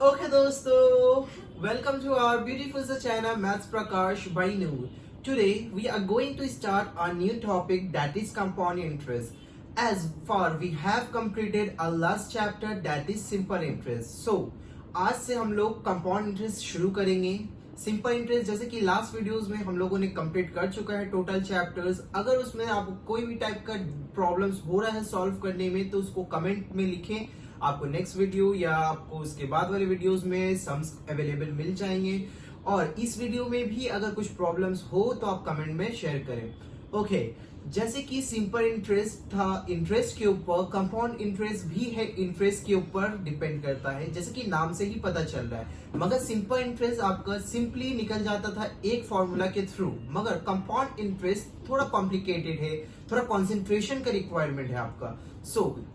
Okay दोस्तों, welcome to our beautiful channel Maths Prakash by Noor. Today we are going to start a new topic that is compound interest. As far we have completed our last chapter that is simple interest. So आज से हम लोग compound interest शुरू करेंगे. Simple interest जैसे कि last videos में हम लोगों ने कंप्लीट कर चुका है टोटल चैप्टर्स. अगर उसमें आपको कोई भी टाइप का प्रॉब्लम्स हो रहा है सॉल्व करने में तो उसको कमेंट में लिखें. आपको नेक्स्ट वीडियो या आपको उसके बाद वाले वीडियोस में सम्स अवेलेबल मिल जाएंगे. और इस वीडियो में भी अगर कुछ प्रॉब्लम्स हो तो आप कमेंट में शेयर करें. ओके जैसे कि सिंपल इंटरेस्ट था इंटरेस्ट के ऊपर, कंपाउंड इंटरेस्ट भी है इंटरेस्ट के ऊपर डिपेंड करता है जैसे कि नाम से ही पता चल रहा है. मगर सिंपल इंटरेस्ट आपका सिंपली निकल जाता था एक फॉर्मूला के थ्रू. मगर कंपाउंड इंटरेस्ट थोड़ा कॉम्प्लिकेटेड है, थोड़ा कंसंट्रेशन का रिक्वायरमेंट है आपका.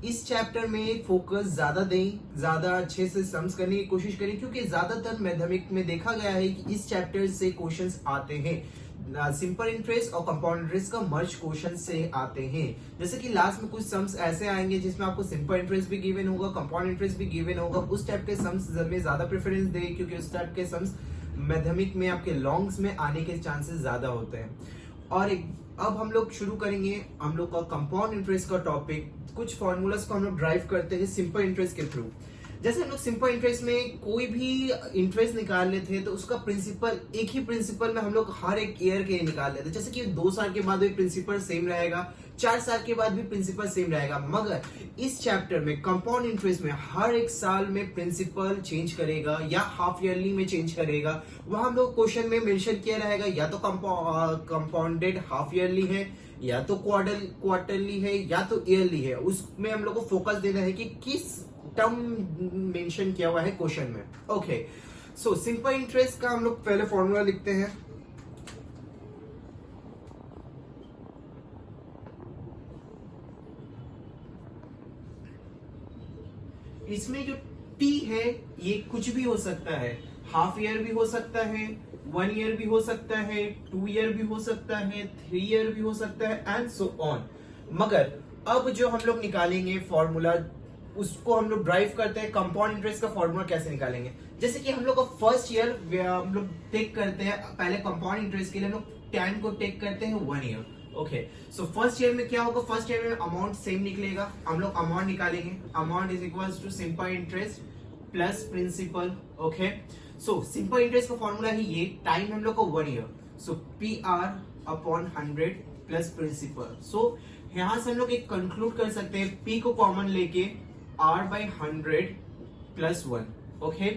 इस चैप्टर में फोकस ज्यादा दें, ज्यादा अच्छे से सम्स करने की कोशिश करें क्योंकि ज्यादातर मैथमेटिक्स में देखा गया है कि इस चैप्टर से क्वेश्चंस आते हैं. सिंपल इंटरेस्ट और कंपाउंड इंटरेस्ट का मर्ज क्वेश्चन से आते हैं. जैसे कि लास्ट में कुछ सम्स ऐसे आएंगे जिसमें आपको सिंपल इंटरेस्ट भी गिवन होगा, कंपाउंड इंटरेस्ट भी गिवन होगा. उस टाइप के सम्स में ज्यादा प्रेफरेंस दे क्योंकि उस टाइप के सम्स मैथमेटिक्स में आपके लॉन्ग्स में आने के चांसेस ज्यादा होते हैं. और अब हम लोग शुरू करेंगे हम लोग का कंपाउंड इंटरेस्ट का टॉपिक. कुछ फॉर्मूलाज को हम लोग ड्राइव करते हैं सिंपल इंटरेस्ट के थ्रू. जैसे हम लोग सिंपल इंटरेस्ट में कोई भी इंटरेस्ट निकाल लेते हैं तो उसका प्रिंसिपल एक ही प्रिंसिपल में हम लोग हर एक ईयर के निकाल लेते हैं. जैसे कि 2 साल के बाद भी प्रिंसिपल सेम रहेगा, 4 साल के बाद भी प्रिंसिपल सेम रहेगा. मगर इस चैप्टर में कंपाउंड इंटरेस्ट में हर एक साल में प्रिंसिपल चेंज करेगा या हाफ ईयरली में चेंज करेगा. वहां हम लोग क्वेश्चन में मेंशन किया रहेगा या तो कंपाउंडेड हाफ ईयरली है या तो क्वार्टरली है या तो ईयरली है. उसमें हम लोग को फोकस देना है कि किस टर्म मेंशन किया हुआ है क्वेश्चन में. ओके सो सिंपल इंटरेस्ट का हम लोग पहले फॉर्मूला लिखते हैं. इसमें जो T है ये कुछ भी हो सकता है. हाफ ईयर भी हो सकता है, 1 ईयर भी हो सकता है, 2 ईयर भी हो सकता है, 3 ईयर भी हो सकता है एंड सो ऑन. मगर अब जो हम लोग निकालेंगे फॉर्मूला उसको हम लोग ड्राइव करते हैं. कंपाउंड इंटरेस्ट का फॉर्मूला कैसे निकालेंगे? जैसे कि हम लोग का फर्स्ट ईयर हम लोग टेक करते हैं. पहले कंपाउंड इंटरेस्ट के लिए हम लोग टाइम को टेक करते हैं 1 year. Okay so first year में क्या होगा? फर्स्ट ईयर में अमाउंट सेम निकलेगा. हम लोग अमाउंट निकालेंगे. Amount is equals to simple interest plus principal. Okay so simple interest का फॉर्मूला ही ये. टाइम हम लोग को 1 year. So P R upon 100 plus principal. So यहां से हम लोग एक कंक्लूड कर सकते हैं पी को कॉमन लेके R by 100 plus 1. Okay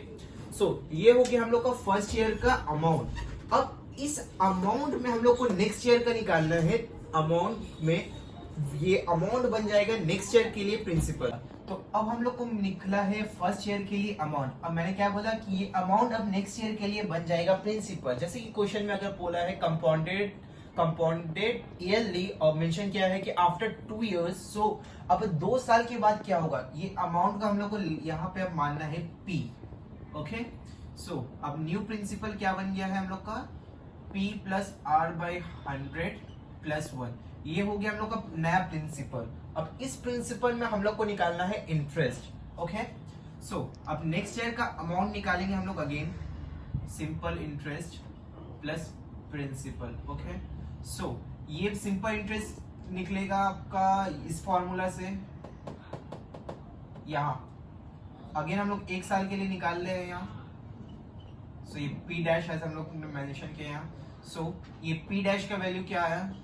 so ये हो गया हम लोग का फर्स्ट ईयर का अमाउंट. अब इस अमाउंट में हम लोग को नेक्स्ट ईयर का निकालना है. अमाउंट में ये अमाउंट बन जाएगा नेक्स्ट ईयर के लिए प्रिंसिपल. तो अब हम लोग को निकला है फर्स्ट ईयर के लिए अमाउंट. अब मैंने क्या बोला कि ये अमाउंट अब नेक्स्ट ईयर के लिए बन जाएगा प्रिंसिपल. जैसे कि क्वेश्चन में अगर बोला है कंपाउंडेड ईयरली और मेंशन किया है कि आफ्टर 2 इयर्स. सो अब 2 साल के बाद क्या होगा? ये अमाउंट का हम लोग को यहाँ पे अब मानना है P. ओके सो अब न्यू प्रिंसिपल क्या बन गया है हम लोग का? P plus R by 100 plus 1. ये हो गया हम लोग का नया प्रिंसिपल. अब इस प्रिंसिपल में हम लोग को निकालना है इंटरेस्ट. ओके सो अब नेक्स्ट ईयर का अमाउंट निकालेंगे हम लोग again. Simple interest plus principal. Okay so ये सिंपल इंटरेस्ट निकलेगा आपका इस फॉर्मूला से. यहां अगेन हम लोग 1 साल के लिए निकाल रहे हैं यहाँ. सो ये P डैश ऐसा हम लोग ने मेंशन किया यहाँ. सो ये P डैश का वैल्यू क्या आया?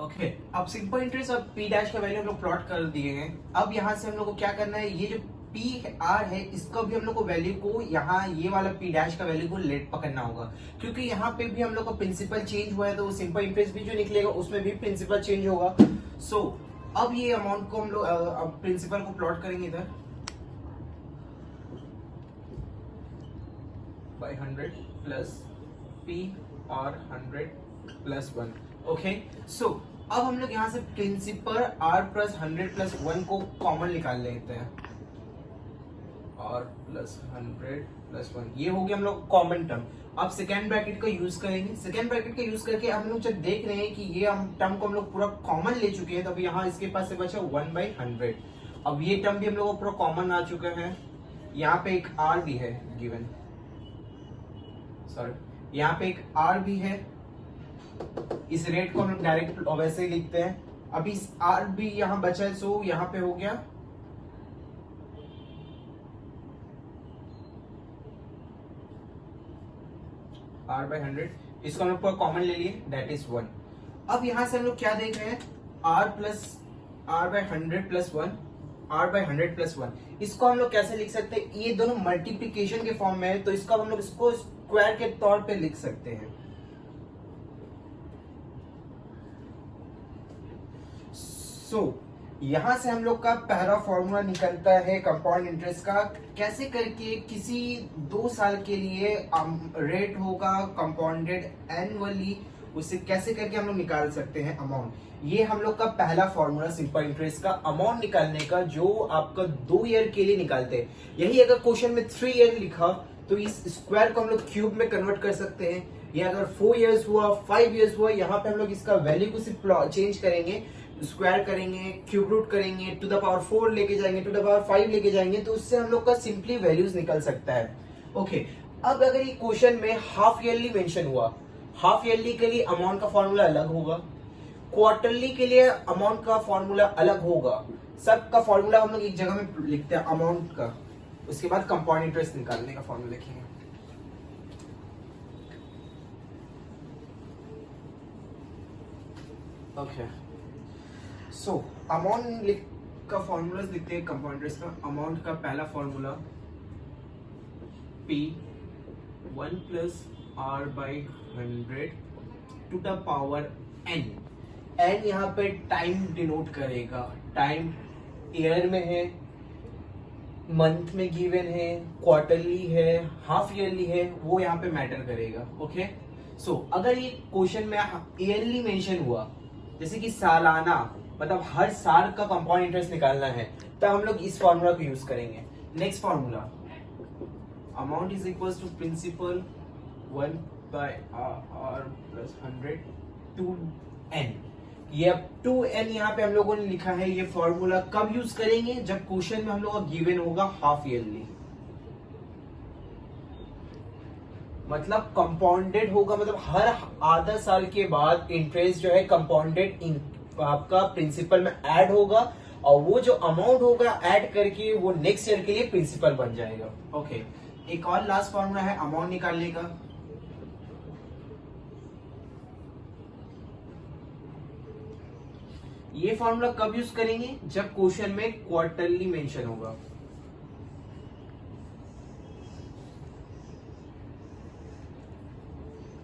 ओके अब सिंपल इंटरेस्ट और P डैश का वैल्यू हम लोग प्लॉट कर दिए हैं. अब यहाँ से हम लोग को क्या करना है? ये जो P R है इसका भी हम लोग को वैल्यू को यहाँ ये वाला P डैश का वैल्यू को लेट पकड़ना होगा क्योंकि यहाँ पे भी हम लोग का प्रिंसिपल चेंज हुआ है तो सिंपल इंटरेस्ट भी जो निकलेगा उसमें भी प्रिंसिपल चेंज होगा. सो अब ये अमाउंट को हम लोग अब प्रिंसिपल को प्लॉट करेंगे इधर by 100 plus P R 100 plus 1. Okay so अब हम लोग यहाँ से प्रिंसिपल R प्लस 100 प्लस 1 को कॉमन निकाल लेते हैं. R प्लस 100 प्लस 1 ये हो गया हम लोग कॉमन टर्म. अब सेकेंड ब्रैकेट का यूज करेंगे। सेकेंड ब्रैकेट का यूज करके हम लोग जब देख रहे हैं कि ये हम टर्म को हम लोग पूरा कॉमन ले चुके हैं, तो अब यहाँ इसके पास से बचा 1/100। अब ये टर्म भी हम लोग को पूरा कॉमन आ चुका है। यहाँ पे एक आर भी है गिवन, सॉरी यहाँ पे एक आर भी है। इस रेट को हम लोग डायरेक्ट वैसे ही लिखते हैं। अब इस आर भी यहाँ बचा है, सो यहाँ पे हो गया R/100। इसको हम लोग पूरा कॉमन ले लिए, दैट इज 1। अब यहां से हम लोग क्या देख रहे हैं, R/100 प्लस 1, R/100 प्लस 1। इसको हम लोग कैसे लिख सकते हैं, ये दोनों मल्टीप्लीकेशन के फॉर्म में है, तो इसका हम लोग इसको स्क्वायर के तौर पे लिख सकते हैं। यहां से हम लोग का पहला फॉर्मूला निकलता है कंपाउंड इंटरेस्ट का। कैसे करके किसी 2 साल के लिए रेट होगा कंपाउंडेड एनुअली, उसे कैसे करके हम लोग निकाल सकते हैं अमाउंट। ये हम लोग का पहला फॉर्मूला सिंपल इंटरेस्ट का अमाउंट निकालने का, जो आपका 2 ईयर के लिए निकालते हैं। यही अगर क्वेश्चन में 3 ईयर लिखा तो इस स्क्वायर को हम लोग क्यूब में कन्वर्ट कर सकते हैं। या अगर 4 इयर्स हुआ, 5 इयर्स हुआ, यहाँ पे हम लोग इसका वैल्यू को सिर्फ चेंज करेंगे, स्क्वायर करेंगे, क्यूब रूट करेंगे, टू द पावर 4 लेके जाएंगे, टू द पावर 5 लेके जाएंगे, तो उससे हम लोग का सिंपली वैल्यूज निकल सकता है। ओके, अब अगर ये क्वेश्चन में हाफ ईयरली मेंशन हुआ, हाफ ईयरली के लिए अमाउंट का फॉर्मूला अलग होगा, क्वार्टरली के लिए अमाउंट का फॉर्मूला अलग होगा। सबका फॉर्मूला हम लोग एक जगह में लिखते हैं अमाउंट का, उसके बाद कंपाउंड इंटरेस्ट निकालने का फॉर्मूला लिखेंगे। ओके, सो अमाउंट का फॉर्मूला लिखते हैं कंपाउंड इंटरेस्ट का। अमाउंट का पहला formula P1 plus R/100 to the power N। N यहाँ पे टाइम डिनोट करेगा, टाइम ईयर में है, मंथ में गिवन है, क्वार्टरली है, हाफ ईयरली है, वो यहाँ पे मैटर करेगा। ओके, सो अगर ये क्वेश्चन में ईयरली मेंशन हुआ, जैसे कि सालाना, मतलब हर साल का कंपाउंड इंटरेस्ट निकालना है, तब हम लोग इस फॉर्मूला को यूज करेंगे। Next formula, amount is equals to principal 1/R plus 100 to N। ये अब 2N यहाँ पे हम लोगों ने लिखा है। ये फॉर्मूला कब यूज करेंगे, जब क्वेश्चन में हम लोग का गिवन होगा हाफ ईयरली, मतलब कंपाउंडेड होगा, मतलब हर आधा साल के बाद इंटरेस्ट जो है कंपाउंडेड आपका प्रिंसिपल में ऐड होगा, और वो जो अमाउंट होगा ऐड करके वो नेक्स्ट ईयर के लिए प्रिंसिपल बन जाएगा। ओके, एक और लास्ट फॉर्मूला है अमाउंट निकालने का। ये फॉर्मूला कब यूज करेंगे, जब क्वेश्चन में क्वार्टरली मेंशन होगा।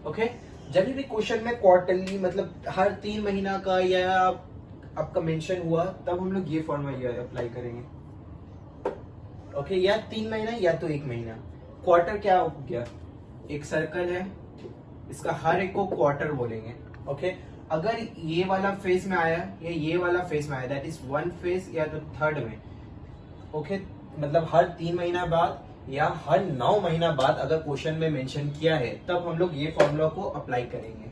ओके, जब भी क्वेश्चन में क्वार्टरली मतलब हर 3 महीना का या आपका मेंशन हुआ, तब हम लोग ये फॉर्मूला अप्लाई करेंगे। ओके, या 3 महीना या तो 1 महीना। क्वार्टर क्या हो गया, एक सर्कल है, इसका हर एक को क्वार्टर बोलेंगे। ओके, अगर ये वाला फेज में आया या ये वाला फेज में आया, दैट इज 1 फेज या तो 3rd में। ओके, मतलब हर 3 महीना बाद या हर 9 महीना बाद अगर क्वेश्चन में मेंशन किया है, तब हम लोग ये फॉर्मूला को अप्लाई करेंगे।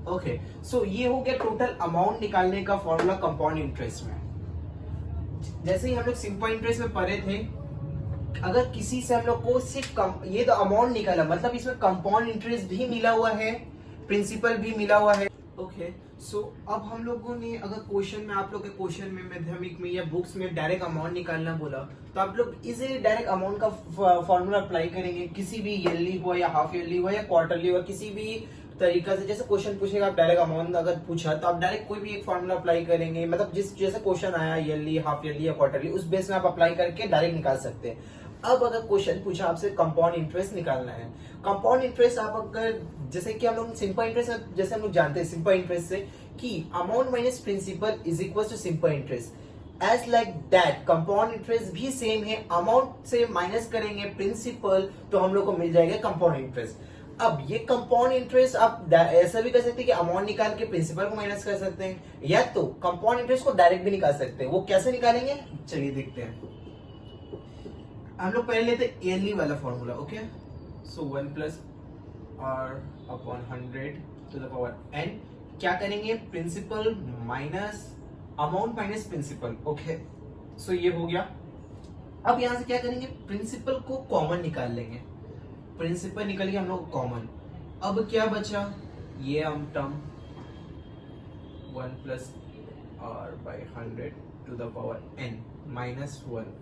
ओके, सो ये हो गया टोटल अमाउंट निकालने का फॉर्मूला कंपाउंड इंटरेस्ट में। जैसे ही हम लोग सिंपल इंटरेस्ट में पढ़े थे, अगर किसी से हम लोग को सिर्फ ये तो अमाउंट निकाला, मतलब इसमें कंपाउंड इंटरेस्ट भी मिला हुआ है, प्रिंसिपल भी मिला हुआ है। ओके, सो अब हम लोगों ने अगर क्वेश्चन में, आप लोग के क्वेश्चन में मैथमेटिक्स में या बुक्स में डायरेक्ट अमाउंट निकालना बोला, तो आप लोग इसे डायरेक्ट अमाउंट का फॉर्मूला अप्लाई करेंगे। किसी भी ईयरली हुआ या हाफ ईयरली हुआ या क्वार्टरली हुआ, किसी भी तरीका से, जैसे क्वेश्चन पूछेगा आप डायरेक्ट अमाउंट अगर पूछा, तो आप डायरेक्ट कोई भी एक फॉर्मूला अप्लाई करेंगे, मतलब जिस जैसे क्वेश्चन आया ईयरली, हाफ ईयरली या क्वार्टरली, उस बेस में आप अप्लाई करके डायरेक्ट निकाल सकते हैं। अब अगर क्वेश्चन पूछा आपसे कंपाउंड इंटरेस्ट निकालना है, कंपाउंड इंटरेस्ट आप अगर, जैसे कि हम लोग सिंपल इंटरेस्ट, जैसे हम लोग जानते हैं सिंपल इंटरेस्ट से कि amount minus principal is equal to simple interest, as like that compound interest भी सेम है। अमाउंट से माइनस करेंगे प्रिंसिपल, तो हम लोग को मिल जाएगा कंपाउंड इंटरेस्ट। अब ये कंपाउंड इंटरेस्ट आप ऐसा भी कर सकते हैं कि अमाउंट निकाल के प्रिंसिपल को माइनस कर सकते हैं, या तो कंपाउंड इंटरेस्ट को डायरेक्ट भी निकाल सकते हैं। वो कैसे निकालेंगे, चलिए देखते हैं। हम लोग पहले लेते ईयरली वाला formula. Okay, so 1 plus R upon 100 to the power N. क्या करेंगे, principal minus amount minus principal. Okay, so ये हो गया। अब यहां से क्या करेंगे, प्रिंसिपल को कॉमन निकाल लेंगे। प्रिंसिपल निकल गया हम लोग कॉमन। अब क्या बचा, ये हम term 1 plus R by 100 to the power N minus 1।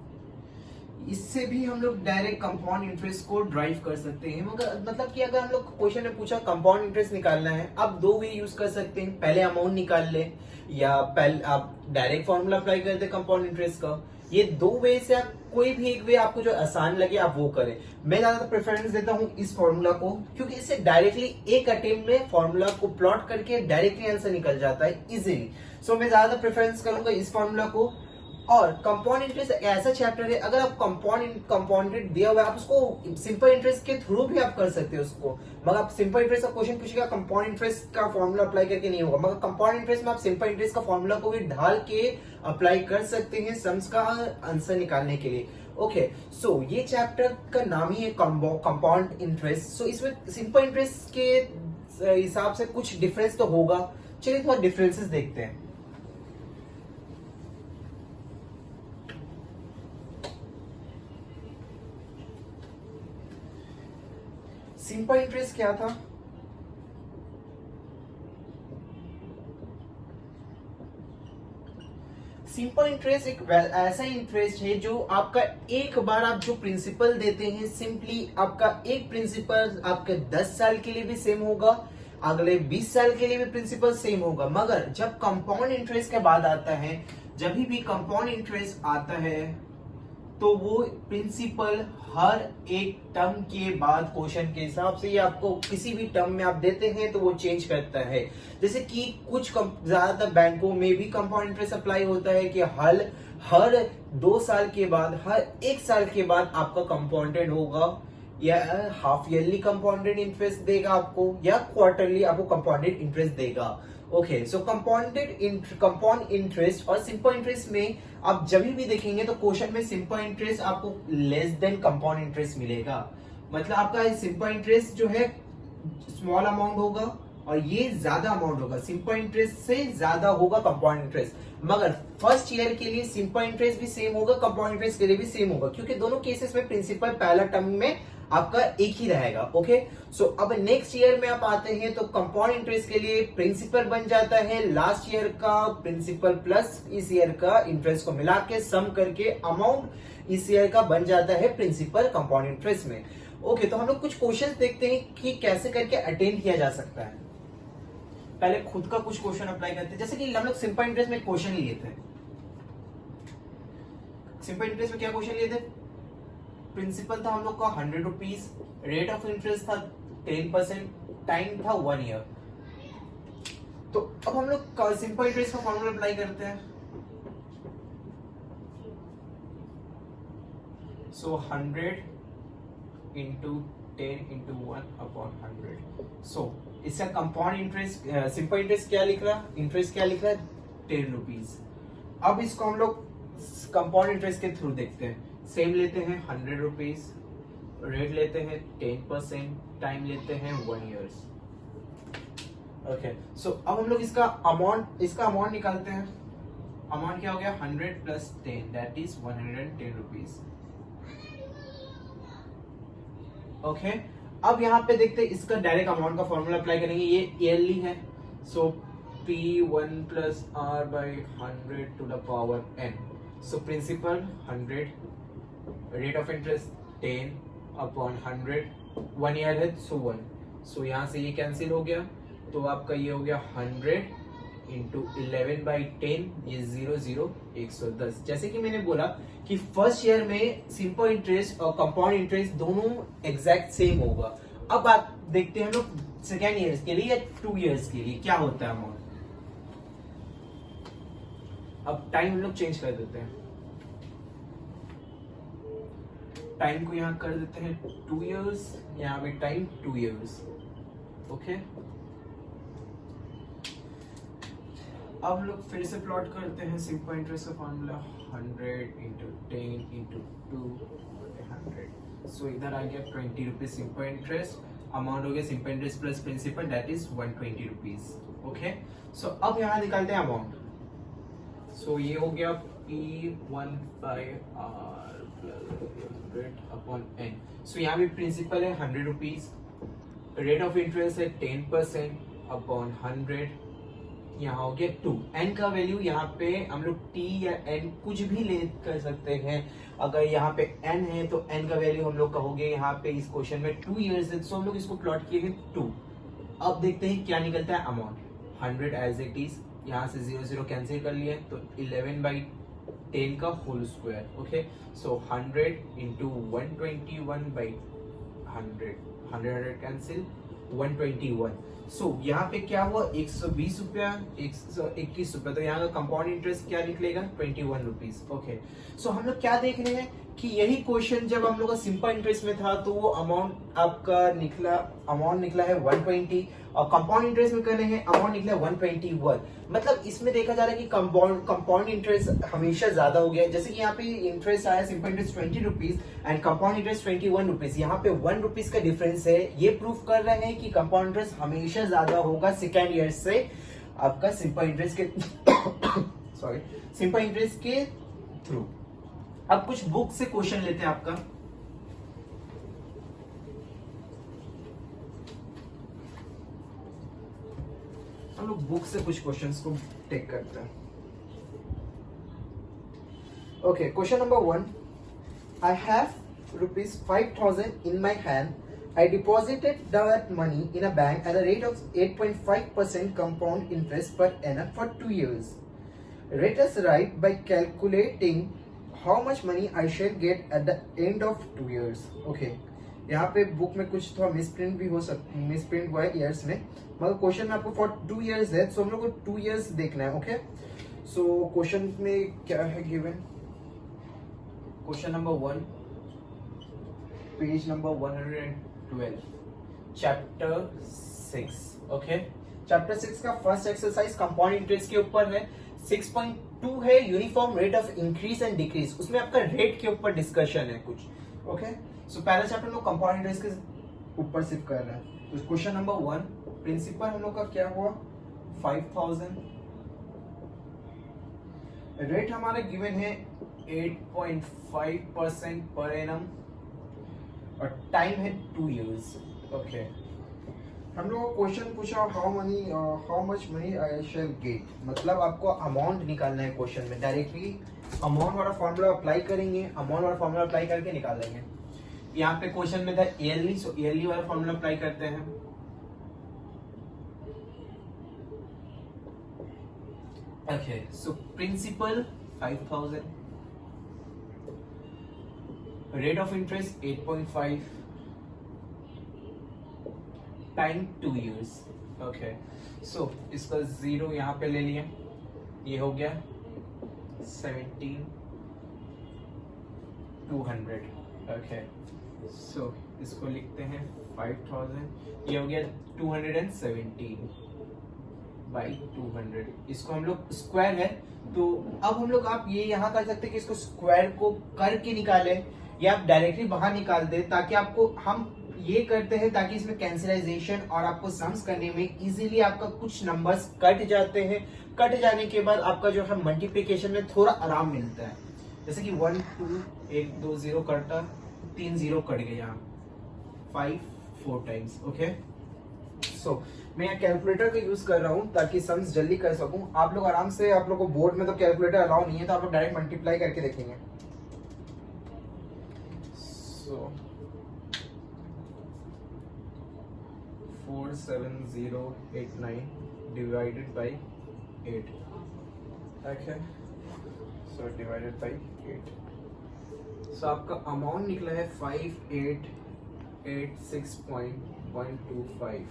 इससे भी हम लोग डायरेक्ट कंपाउंड इंटरेस्ट को ड्राइव कर सकते हैं। मगर मतलब कि अगर हम लोग क्वेश्चन में पूछा कंपाउंड इंटरेस्ट निकालना है, आप दो वे यूज कर सकते हैं, पहले अमाउंट निकाल ले या पहले आप डायरेक्ट फॉर्मूला अप्लाई करते कंपाउंड इंटरेस्ट का। ये दो वे से आप कोई भी एक वे आपको जो आसान लगे आप वो करें। मैं ज्यादा प्रेफरेंस देता हूँ इस फॉर्मूला को, क्योंकि इससे डायरेक्टली एक अटेम्प्ट में फॉर्मूला को प्लॉट करके डायरेक्टली आंसर निकल जाता है इजीली। सो मैं ज्यादा प्रेफरेंस करूंगा इस फॉर्मूला को। और कंपाउंड इंटरेस्ट ऐसा चैप्टर है, अगर आप कंपाउंडेड दिया हुआ है आप उसको सिंपल इंटरेस्ट के थ्रू भी आप कर सकते हो उसको। मगर आप सिंपल इंटरेस्ट का क्वेश्चन पूछेगा, कंपाउंड इंटरेस्ट का फॉर्मूला अप्लाई करके नहीं होगा। मगर कंपाउंड इंटरेस्ट में आप सिंपल इंटरेस्ट का फॉर्मूला को भी ढाल के अप्लाई कर सकते हैं सम्स का आंसर निकालने के लिए। ओके, सो ये चैप्टर का नाम ही है कंपाउंड इंटरेस्ट। सो इसमें सिंपल इंटरेस्ट के हिसाब से कुछ डिफरेंस तो होगा। चलिए थोड़ा डिफरेंसेस देखते हैं। सिंपल इंटरेस्ट क्या था, सिंपल इंटरेस्ट एक ऐसा इंटरेस्ट है जो आपका एक बार आप जो प्रिंसिपल देते हैं, सिंपली आपका एक प्रिंसिपल आपके 10 साल के लिए भी सेम होगा, अगले 20 साल के लिए भी प्रिंसिपल सेम होगा। मगर जब कंपाउंड इंटरेस्ट के बाद आता है, जब भी कंपाउंड इंटरेस्ट आता है तो वो प्रिंसिपल हर एक टर्म के बाद क्वेश्चन के हिसाब से, ये आपको किसी भी टर्म में आप देते हैं तो वो चेंज करता है। जैसे कि कुछ ज्यादातर बैंकों में भी कंपाउंड इंटरेस्ट अप्लाई होता है कि हर 2 साल के बाद, हर 1 साल के बाद आपका कंपाउंडेड होगा, या हाफ ईयरली कंपाउंडेड इंटरेस्ट देगा आपको, या क्वार्टरली आपको कंपाउंडेड इंटरेस्ट देगा। ओके, सो कंपाउंड इंटरेस्ट और सिंपल इंटरेस्ट में आप जब भी देखेंगे तो क्वेश्चन में सिंपल इंटरेस्ट आपको लेस देन कंपाउंड इंटरेस्ट मिलेगा। मतलब आपका सिंपल इंटरेस्ट जो है स्मॉल अमाउंट होगा और ये ज्यादा अमाउंट होगा, सिंपल इंटरेस्ट से ज्यादा होगा कंपाउंड इंटरेस्ट। मगर फर्स्ट ईयर के लिए सिंपल इंटरेस्ट भी सेम होगा, कंपाउंड इंटरेस्ट के लिए भी सेम होगा, क्योंकि दोनों केसेस में प्रिंसिपल पहला टर्म में आपका एक ही रहेगा। ओके, सो अब नेक्स्ट ईयर में आप आते हैं तो कंपाउंड इंटरेस्ट के लिए प्रिंसिपल बन जाता है लास्ट ईयर का प्रिंसिपल प्लस इस ईयर का इंटरेस्ट को मिला के सम करके अमाउंट इस ईयर का बन जाता है प्रिंसिपल कंपाउंड इंटरेस्ट में। ओके, तो हम लोग कुछ क्वेश्चंस देखते हैं कि कैसे करके अटेंड किया जा सकता है। पहले खुद का कुछ क्वेश्चन अप्लाई करते हैं। जैसे कि हम लोग सिंपल इंटरेस्ट में क्वेश्चन लिए थे, सिंपल इंटरेस्ट में क्या क्वेश्चन लिए थे, प्रिंसिपल था हम लोग का 100 रुपीज, रेट ऑफ इंटरेस्ट था 10%, टाइम था 1 ईयर। तो अब हम लोग सिंपल इंटरेस्ट का फॉर्मूला अप्लाई करते हैं। सो 100 इंटू 10 इंटू 1 अपॉन 100। सो इसका कंपाउंड इंटरेस्ट, सिंपल इंटरेस्ट क्या लिख रहा, इंटरेस्ट क्या लिख रहा है 10 रुपीज। अब इसको हम लोग कंपाउंड इंटरेस्ट के थ्रू देखते हैं। सेम लेते हैं 100 रुपीज, रेट लेते हैं 10%, टाइम लेते हैं 1 ईयर्स। ओके, सो अब हम लोग इसका अमाउंट निकालते हैं। अमाउंट क्या हो गया, 100 plus 10 that is 110 rupees. Okay, अब यहाँ पे देखते हैं इसका डायरेक्ट अमाउंट का फॉर्मूला अप्लाई करेंगे। ये ईयरली है, so P1 plus R by 100 to the power n। So principal 100, rate of interest 10 upon 100, 1 year है सो 1। सो यहाँ से ये कैंसिल हो गया, तो आपका ये हो गया 100 इंटू 11 बाई 10, ये 0 0 110। जैसे कि मैंने बोला कि फर्स्ट ईयर में सिंपल इंटरेस्ट और कंपाउंड इंटरेस्ट दोनों एग्जैक्ट सेम होगा। अब आप देखते हैं हम लोग सेकेंड ईयर के लिए या 2 ईयर्स के लिए क्या होता है अमाउंट। अब टाइम हम लोग चेंज कर देते हैं, टाइम को यहाँ कर देते हैं 2 ईयर्स, यहाँ पे टाइम 2 ईयर्स। ओके, अब लोग फिर से प्लॉट करते हैं सिंपल इंटरेस्ट का फॉर्मूला 100 इंटू 10 इंटू 200. सो इधर आ गया 20 रुपीज सिंपल इंटरेस्ट, अमाउंट हो गया simple interest plus principal that is 120 rupees. Okay, so अब यहाँ निकालते हैं अमाउंट. सो ये हो गया P15R + 100 अपॉन n. सो यहाँ भी प्रिंसिपल है 100 रुपीज, रेट ऑफ इंटरेस्ट है 10% अपॉन 100. यहाँ हो गया 2. n का वैल्यू यहाँ पे हम लोग t या n कुछ भी ले कर सकते हैं. अगर यहाँ पे n है तो n का वैल्यू हम लोग कहोगे यहाँ पे इस क्वेश्चन में 2 इयर्स है, तो हम लोग इसको प्लॉट किए 2. अब देखते हैं क्या निकलता है अमाउंट. 100 एज इट इज, यहाँ से 0 0 कैंसिल कर लिए तो 11/10 का होल स्क्वायर. ओके, सो 100 इंटू 121/100, 100 कैंसिल 121. सो यहाँ पे क्या हुआ 120 रुपया 121 रुपया, तो यहाँ का कंपाउंड इंटरेस्ट क्या निकलेगा 21 रुपीज. ओके, सो हम लोग क्या देख रहे हैं कि यही क्वेश्चन जब हम लोग का सिंपल इंटरेस्ट में था तो वो अमाउंट आपका निकला है 120, और कंपाउंड इंटरेस्ट में कर रहे हैं अमाउंट निकला है 121. मतलब इसमें देखा जा रहा है कि कंपाउंड इंटरेस्ट हमेशा ज्यादा हो गया. जैसे कि यहाँ पे इंटरेस्ट आया simple interest 20 rupees and compound interest 21 rupees, यहाँ पे 1 रुपीज का डिफरेंस है. ये प्रूफ कर रहे हैं कि कंपाउंड इंटरेस्ट हमेशा ज्यादा होगा सेकेंड ईयर से आपका सिंपल इंटरेस्ट के सिंपल इंटरेस्ट के थ्रू. अब कुछ बुक से क्वेश्चन लेते हैं आपका. हम लोग बुक से कुछ क्वेश्चंस को टेक करते हैं. Okay, question number 1. I have ₹5,000 in my hand. I deposited that money in a bank at a rate of 8.5% compound interest per annum for 2 years. Let us write by calculating how much money I shall get at the end of 2 years. Okay, यहाँ पे book में कुछ थोड़ा misprint हुआ है years में, मगर question में आपको फॉर 2 years है, सो हम लोग को 2 years देखना है. ओके, सो क्वेश्चन में क्या है given. Question number 1, page number 112, chapter 6. Okay, chapter 6 का फर्स्ट एक्सरसाइज कंपाउंड इंटरेस्ट के ऊपर है. 6.2 है uniform rate of increase and decrease, उसमें आपका रेट के ऊपर डिस्कशन है कुछ. ओके, सो पहला चैप्टर लोग कंपाउंड इंटरेस्ट के ऊपर सिर्फ कर रहे हैं. तो क्वेश्चन नंबर 1, प्रिंसिपल हम लोग का क्या हुआ 5000, रेट हमारा गिवन है 8.5% पर एनम, और टाइम है 2 years. ओके, हम लोग को क्वेश्चन पूछा how much money I shall get, मतलब आपको अमाउंट निकालना है. क्वेश्चन में डायरेक्टली अमाउंट वाला फॉर्मूला अप्लाई करेंगे, अमाउंट वाला फॉर्मूला अप्लाई करके निकालेंगे. यहाँ पे क्वेश्चन में था ईयरली, सो ईयरली वाला फॉर्मूला अप्लाई करते हैं. Okay, so principal 5000, rate of interest 8.5, time 2 years. Okay, so इसका 0 यहाँ पे ले लिया, ये हो गया 17,200. ओके, सो इसको लिखते हैं 5000, ये हो गया 217/200. इसको हम लोग स्क्वायर है, तो अब हम लोग आप ये यहाँ कर सकते हैं कि इसको स्क्वायर को करके निकालें या आप डायरेक्टली बाहर निकाल दे, ताकि आपको हम ये करते हैं ताकि इसमें कैंसिलाइजेशन और आपको सम्स करने में इजीली आपका कुछ नंबर्स कट जाते हैं. कट जाने के बाद आपका जो है मल्टीप्लिकेशन में थोड़ा आराम मिलता है. जैसे कि 1 2 1 2 0 कटा, 3 0 कट गए, यहाँ 5 4 टाइम्स. ओके, सो मैं यहाँ कैलकुलेटर का यूज कर रहा हूँ ताकि सम्स जल्दी कर सकूं. आप लोग आराम से, आप लोग को बोर्ड में तो कैलकुलेटर अलाउ नहीं है, तो आप लोग डायरेक्ट मल्टीप्लाई करके देखेंगे. सो 47089 divided by 8. Okay, so divided by 8. So आपका अमाउंट निकला है 5886.125.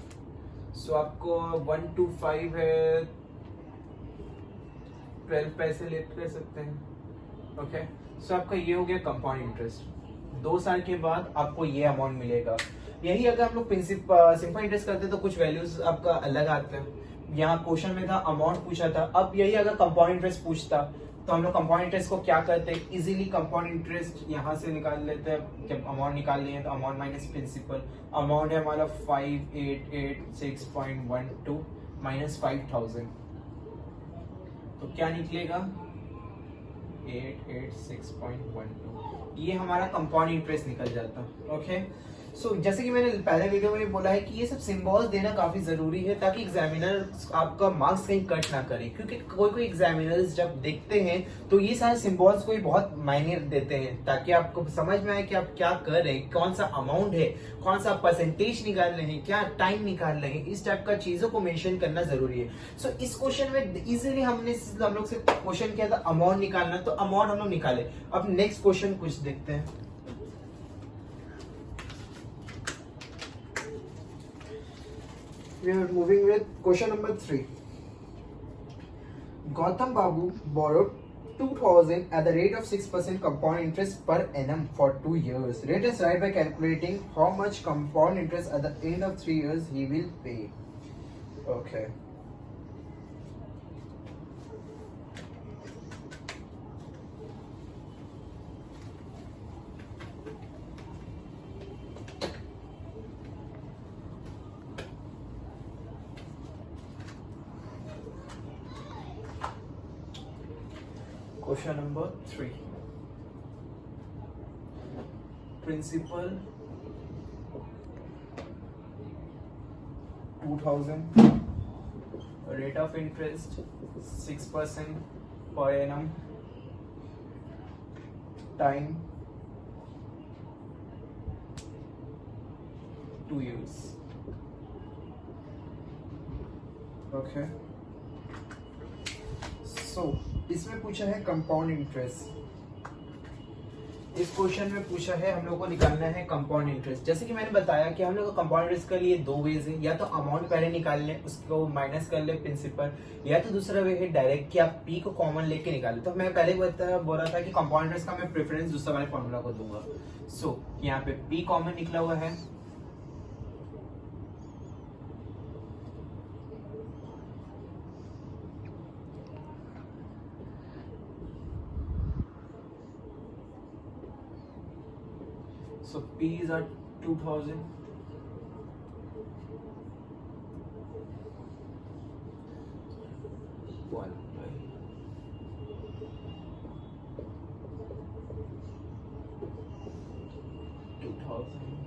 So आपको 125 है 12 पैसे लेट कर सकते हैं. ओके, सो आपका ये हो गया कंपाउंड इंटरेस्ट. 2 साल के बाद आपको ये अमाउंट मिलेगा. यही अगर हम लोग सिंपल इंटरेस्ट करते हैं तो कुछ वैल्यूज आपका अलग आते हैं. यहाँ क्वेश्चन में था अमाउंट पूछा था, अब यही अगर कंपाउंड इंटरेस्ट पूछता तो हम लोग कंपाउंड इंटरेस्ट को क्या करते हैं, इजीली कंपाउंड इंटरेस्ट यहाँ से निकाल लेते हैं। जब अमाउंट निकाल लिए तो अमाउंट माइनस प्रिंसिपल, अमाउंट है हमारा 5886.12 माइनस 5000, तो क्या निकलेगा 886.12, ये हमारा कंपाउंड इंटरेस्ट निकल जाता। ओके सो जैसे कि मैंने पहले वीडियो में बोला है कि ये सब सिंबल्स देना काफी जरूरी है ताकि एग्जामिनर आपका मार्क्स कहीं कट ना करे, क्योंकि कोई कोई एग्जामिनर्स जब देखते हैं तो ये सारे सिंबल्स को ही बहुत मायने देते हैं ताकि आपको समझ में आए कि आप क्या कर रहे हैं, कौन सा अमाउंट है, कौन सा परसेंटेज निकाल रहे हैं, क्या टाइम निकाल रहे हैं, इस टाइप का चीजों को मेंशन करना जरूरी है। सो इस क्वेश्चन में इजीली हम लोग से क्वेश्चन किया था अमाउंट निकालना, तो अमाउंट हम लोग निकाले। अब नेक्स्ट क्वेश्चन कुछ देखते हैं। We are moving with question number 3. Gautam Babu borrowed 2000 at the rate of 6% compound interest per annum for 2 years. Let us write by calculating how much compound interest at the end of 3 years he will pay. Okay. Question number 3. Principal 2000, rate of interest 6% per annum, time 2 years. Okay. So इसमें पूछा है compound interest. इस question में पूछा है हम लोग को निकालना है कंपाउंड इंटरेस्ट। जैसे कि मैंने बताया कि हम लोग को कंपाउंड इंटरेस्ट के लिए 2 वेज है, या तो अमाउंट पहले निकाल लें उसको माइनस कर ले प्रिंसिपल, या तो दूसरा वे है डायरेक्ट कि आप पी को कॉमन लेके निकालें। तो मैं पहले बोल रहा था कि कंपाउंड इंटरेस्ट का मैं प्रेफरेंस दूसरा वाले फॉर्मूला को दूंगा। सो यहाँ पे पी कॉमन निकला हुआ है, so P's are 2000, one by 2000,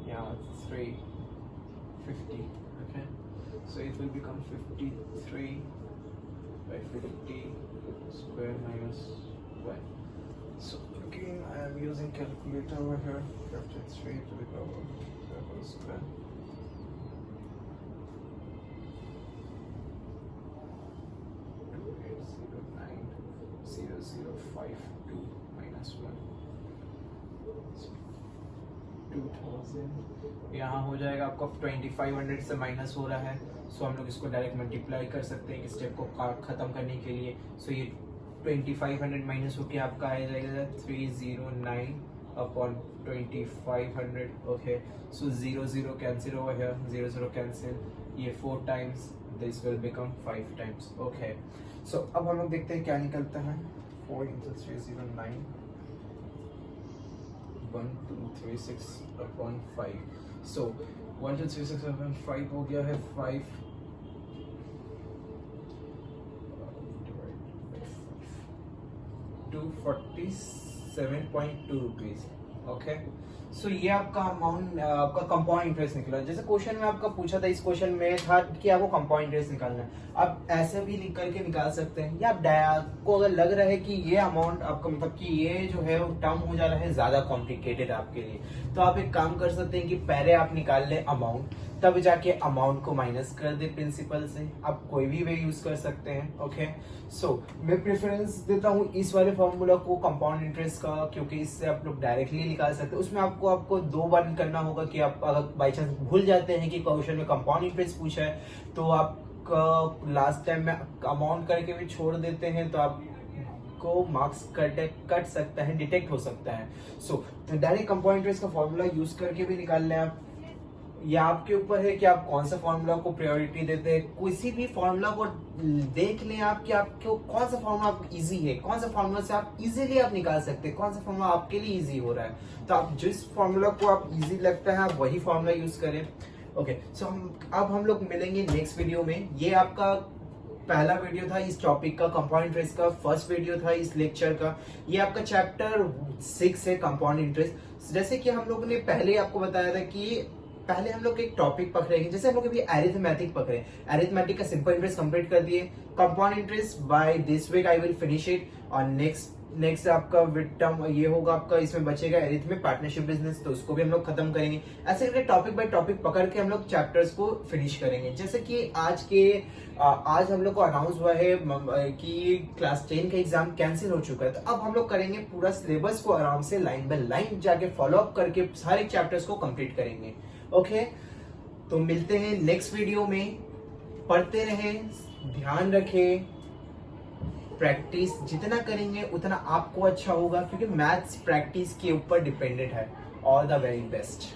yeah, 350. Okay, so it will become 53 by 50 square minus 1. So again I am using calculator over here. 53 to the power 7 square. minus 1. 2000 यहाँ हो जाएगा आपका 2500 से माइनस हो रहा है। सो हम लोग इसको डायरेक्ट मल्टीप्लाई कर सकते हैं स्टेप को खत्म करने के लिए। सो ये 2500 माइनस होके आपका आ जाएगा 309 upon 2500। Okay so 0 cancel over here, 0 cancel, ये 4 times, this will become 5 times. Okay so अब हम लोग देखते हैं क्या निकलता है। 4 into 309 1236 अपॉन 5। सो 1236 अपॉन 5 हो गया है 5 247.2 रुपीज। ओके सो ये आपका अमाउंट आपका कंपाउंड इंटरेस्ट निकला। जैसे क्वेश्चन में आपका पूछा था, इस क्वेश्चन में था कि आपको कंपाउंड इंटरेस्ट निकालना है। आप ऐसे भी लिख करके निकाल सकते हैं, या आपको अगर लग रहा है कि ये अमाउंट आपका मतलब कि ये जो है वो टर्म हो जा रहा है ज्यादा कॉम्प्लिकेटेड आपके लिए, तो आप एक काम कर सकते हैं कि पहले आप निकाल लें अमाउंट, तब जाके अमाउंट को माइनस कर दे प्रिंसिपल से। आप कोई भी वे यूज कर सकते हैं। ओके सो मैं प्रेफरेंस देता हूँ इस वाले फॉर्मूला को कंपाउंड इंटरेस्ट का, क्योंकि इससे आप लोग डायरेक्टली निकाल सकते हैं। उसमें आपको 2 बार करना होगा कि आप अगर बाई चांस भूल जाते हैं कि क्वेश्चन में कंपाउंड इंटरेस्ट पूछा है, तो आप लास्ट टाइम में अमाउंट करके भी छोड़ देते हैं, तो आप को मार्क्स कट सकता है, डिटेक्ट हो सकता है। सो तो डायरेक्ट कंपाउंड इंटरेस्ट का फॉर्मूला यूज करके भी निकाल लें आप। ये आपके ऊपर है कि आप कौन सा फॉर्मूला को प्रायोरिटी देते हैं। किसी भी फॉर्मूला को देख लें आप कि आपको कौन सा फॉर्मूला आप इजी है, कौन सा फॉर्मूला से आप इजीली आप निकाल सकते हैं, कौन सा फॉर्मूला आपके लिए इजी हो रहा है। तो आप जिस फॉर्मूला को आप इजी लगता है आप वही फॉर्मूला यूज करें। ओके, सो हम लोग मिलेंगे नेक्स्ट वीडियो में। ये आपका पहला वीडियो था इस टॉपिक का, कंपाउंड इंटरेस्ट का फर्स्ट वीडियो था इस लेक्चर का। ये आपका चैप्टर 6 है कंपाउंड इंटरेस्ट। जैसे कि हम लोगों ने पहले आपको बताया था कि पहले हम लोग एक टॉपिक पकड़ेंगे, जैसे हम लोग अभी अरिथमेटिक पकड़े, अरिथमेटिक का सिंपल इंटरेस्ट कंप्लीट कर दिए। Compound interest by this week I will finish it. और नेक्स्ट आपका टर्म ये होगा आपका, इसमें बचेगा अरिथमेटिक पार्टनरशिप बिजनेस, तो उसको भी हम लोग खत्म करेंगे। ऐसे करके टॉपिक बाय टॉपिक पकड़ के हम लोग चैप्टर्स को फिनिश करेंगे। जैसे कि आज हम लोग को अनाउंस हुआ है कि क्लास 10 का एग्जाम कैंसिल हो चुका है, तो अब हम लोग करेंगे पूरा सिलेबस को आराम से लाइन बाय लाइन जाके फॉलो अप करके सारे चैप्टर्स को कंप्लीट करेंगे। ओके, तो मिलते हैं नेक्स्ट वीडियो में। पढ़ते रहें, ध्यान रखें, प्रैक्टिस जितना करेंगे उतना आपको अच्छा होगा, क्योंकि मैथ्स प्रैक्टिस के ऊपर डिपेंडेंट है। All the very best.